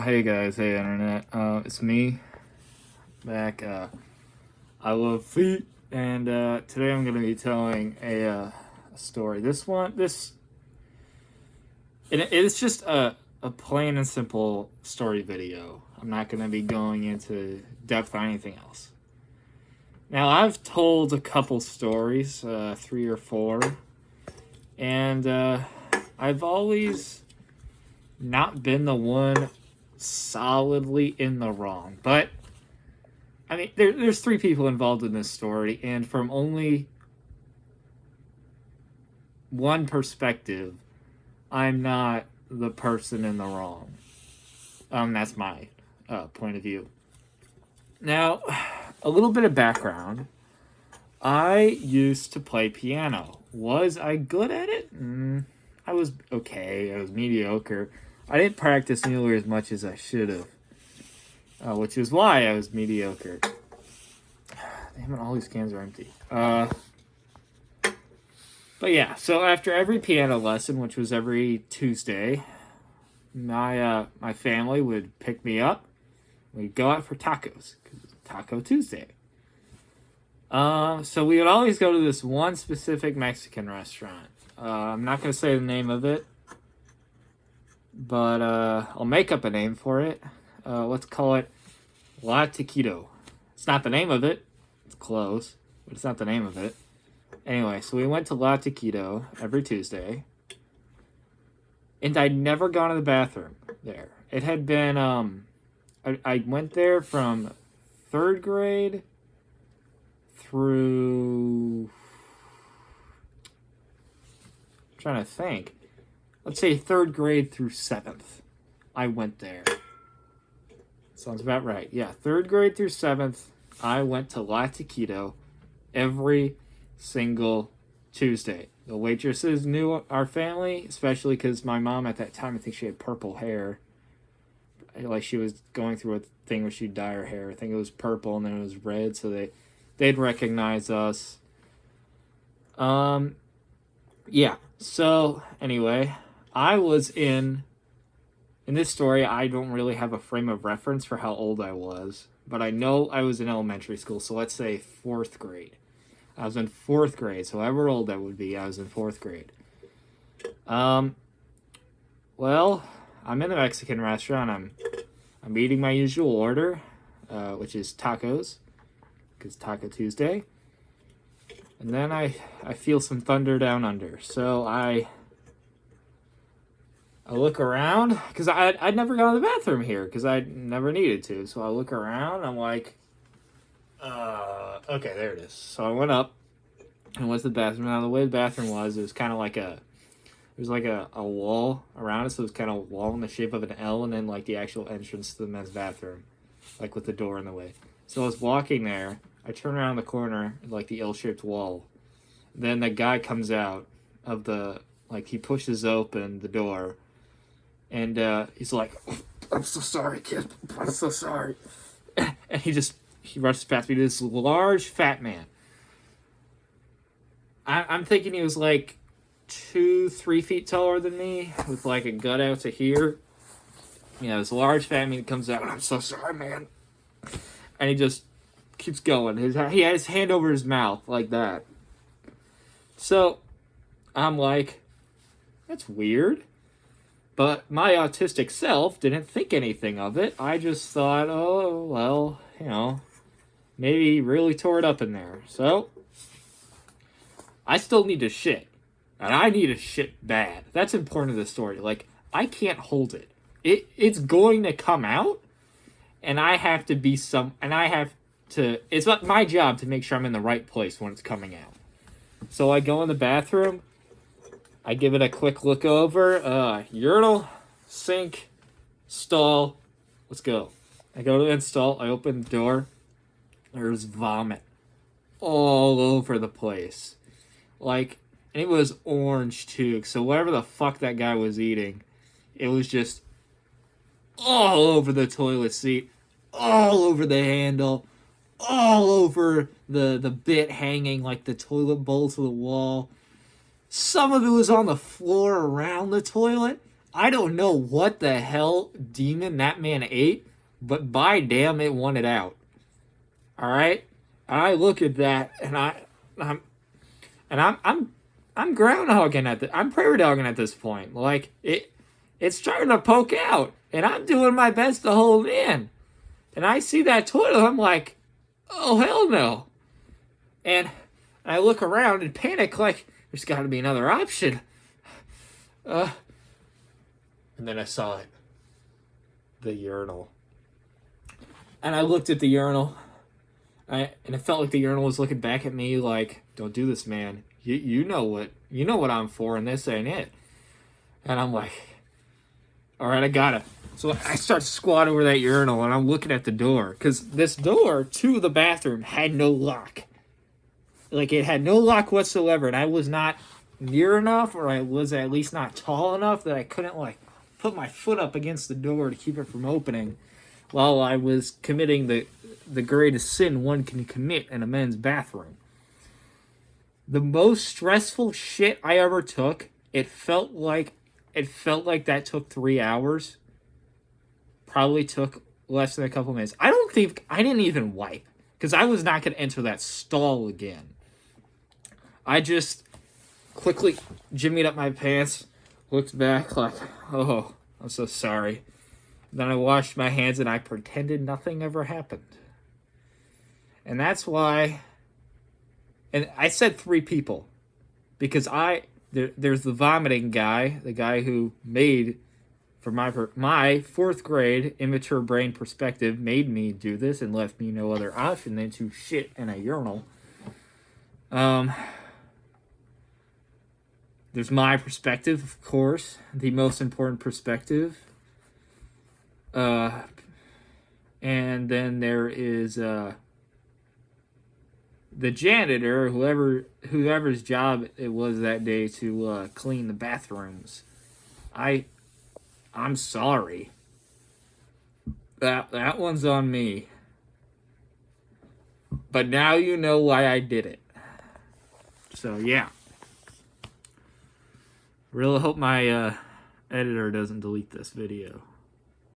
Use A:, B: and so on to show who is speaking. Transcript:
A: Hey guys, hey internet. It's me back. I love feet, and today I'm gonna be telling a story. It's just a plain and simple story video. I'm not gonna be going into depth on anything else. Now I've told a couple stories, 3 or 4, and I've always not been the one solidly in the wrong. But I mean, there's 3 people involved in this story, and from only one perspective, I'm not the person in the wrong. That's my point of view. Now, a little bit of background. I used to play piano. Was I good at it? I was okay. I was mediocre. I didn't practice nearly as much as I should have, which is why I was mediocre. Damn it, all these cans are empty. But yeah, so after every piano lesson, which was every Tuesday, my family would pick me up. We'd go out for tacos, because it's Taco Tuesday. So we would always go to this one specific Mexican restaurant. I'm not going to say the name of it, but I'll make up a name for it. Let's call it La Taquito. It's not the name of it. It's close, but it's not the name of it. Anyway, so we went to La Taquito every Tuesday, and I'd never gone to the bathroom there. It had been, I went there from 3rd grade through, I'm trying to think. Let's say 3rd grade through 7th. I went there. Sounds about right. Yeah, 3rd grade through 7th, I went to La Taquito every single Tuesday. The waitresses knew our family, especially because my mom at that time, I think she had purple hair. Like she was going through a thing where she'd dye her hair. I think it was purple and then it was red, so they'd recognize us. Yeah. So anyway, I was in this story. I don't really have a frame of reference for how old I was, but I know I was in elementary school. So let's say 4th grade. I was in 4th grade, so however old I would be, I was in 4th grade. Well, I'm in a Mexican restaurant. I'm eating my usual order, which is tacos, because Taco Tuesday. And then I feel some thunder down under. So I look around, because I'd never gone to the bathroom here, because I never needed to. So I look around, I'm like, okay, there it is. So I went up and went to the bathroom. Now, the way the bathroom was, it was kind of like a wall around it, so it was kind of a wall in the shape of an L, and then like the actual entrance to the men's bathroom, like with the door in the way. So I was walking there. I turn around the corner, like the L-shaped wall. Then the guy comes out of he pushes open the door, and he's like, "I'm so sorry, kid. I'm so sorry." And he rushes past me to this large fat man. I'm thinking he was like 2-3 feet taller than me, with like a gut out to here. You know, this large fat man comes out, "I'm so sorry, man." And he just keeps going. He had his hand over his mouth like that. So I'm like, that's weird. But my autistic self didn't think anything of it. I just thought, oh, well, you know, maybe he really tore it up in there. So I still need to shit. And I need to shit bad. That's important to the story. Like, I can't hold it. It's going to come out, and I have to be it's not my job to make sure I'm in the right place when it's coming out. So I go in the bathroom, I give it a quick look over, urinal, sink, stall, let's go. I go to the stall, I open the door, there's vomit all over the place. Like, and it was orange too, so whatever the fuck that guy was eating, it was just all over the toilet seat, all over the handle, all over the bit hanging like the toilet bowl to the wall. Some of it was on the floor around the toilet. I don't know what the hell demon that man ate, but by damn it wanted out. All right? I look at that and I'm and I'm groundhogging I'm prairie dogging at this point. Like it's starting to poke out and I'm doing my best to hold in. And I see that toilet, I'm like, "Oh hell no." And I look around and panic like there's got to be another option. And then I saw it. The urinal. And I looked at the urinal. And it felt like the urinal was looking back at me like, "Don't do this, man. You know what I'm for, and this ain't it." And I'm like, "All right, I got it." So I start to squat over that urinal, and I'm looking at the door because this door to the bathroom had no lock. Like it had no lock whatsoever, and I was not near enough, or I was at least not tall enough that I couldn't like put my foot up against the door to keep it from opening while I was committing the greatest sin one can commit in a men's bathroom. The most stressful shit I ever took, it felt like that took 3 hours. Probably took less than a couple minutes. I didn't even wipe because I was not going to enter that stall again. I just quickly jimmied up my pants, looked back like, "Oh, I'm so sorry." Then I washed my hands and I pretended nothing ever happened. And that's why, and I said 3 people, because there's the vomiting guy, the guy who made, from my 4th grade immature brain perspective, made me do this and left me no other option than to shit in a urinal. There's my perspective, of course, the most important perspective. And then there is the janitor, whoever's job it was that day to clean the bathrooms. I'm sorry. That one's on me. But now you know why I did it. So yeah. Really hope my editor doesn't delete this video.